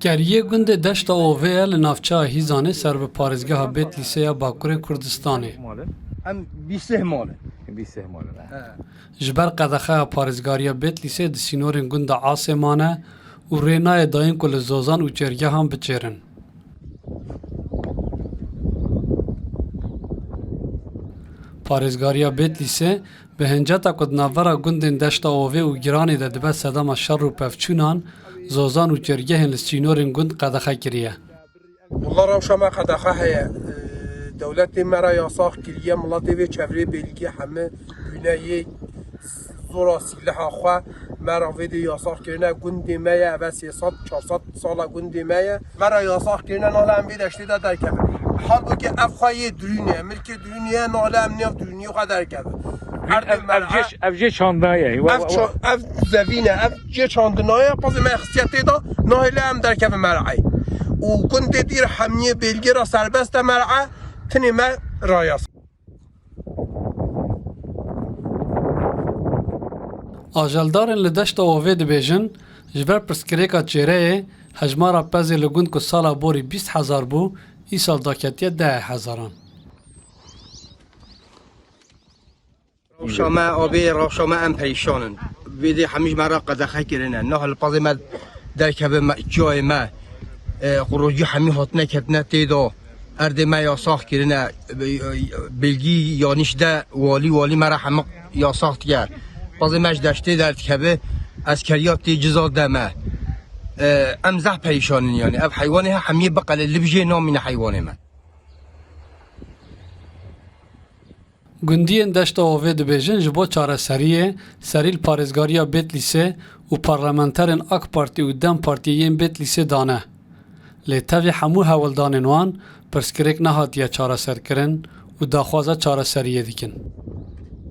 گریه گند دشت اووه لنافچه هیزانه سر به پارزگاه بیت لیسه باکور کردستانه. ام 20 ماله. 20 ماله. جبر قدخه پارزگاریا بیت لیسه دسینورن گند عاصمانه و رینای داین کل زوزان و چرگه هم بچرن. پارزگاریا بیت لیسه به هنجتا کد ناورا گندن دشت اووه و گرانی ده دبه صدام شر و پفچونان زوزان و چرگه هن لسینورن گند قدخه کریه. والله روشا ما قدخه هي دولت مرا ياساخ كليه ملاطي في چفري بلگي همه بنايه زورا سلاح خو مرا فيدي ياساخ كرنا گندي مايا بس 300 400 سال گندي مايا مرا ياساخ كرنا نالا ام بيدشتي دا در كف حال بو که افخای درونیه ملک درونیه ناله امنیه درونیه قدر کرده افجه چاندنایه اف زوینه اف جه چاندنایه پس مخصیتی دا ناله هم در کف مرعی و گند دیر حمیه بلگی را سربست مرعی تنیمه رایاس آجالدارن لدشت اووه دبیجن جبر پرسکریکا چیره هجمارا پزی لگوند که سالا بوری 20,000 بو ای سال داکتیه 10,000. روشما آبی روشما ام پریشانن ویدی همیش مرا قدخه کرنه نه حال پازی ما در کبه جای ما خروجی همی هاتنه کتنه تیدا ارد ما یاساخ کرنه بلگی یانیش ده والی مرا همه یاساخت کرد پازی ماش داشته در کبه اسکریات جزا دمه امزح پریشانن یعنی اب حیوانه همی بقل لبجه نامین حیوانه من گندین دشت اووه دبیجن جبو چاره سریه سریل پارزگاریا بیت لیسه و پارلمانترین اک پارتی و دم پارتیین بیت لیسه دانه. لیتاوی همو هولدانن وان پرسکریک نهاتیه چاره سر کرن و داخوازه چاره سریه دیکن.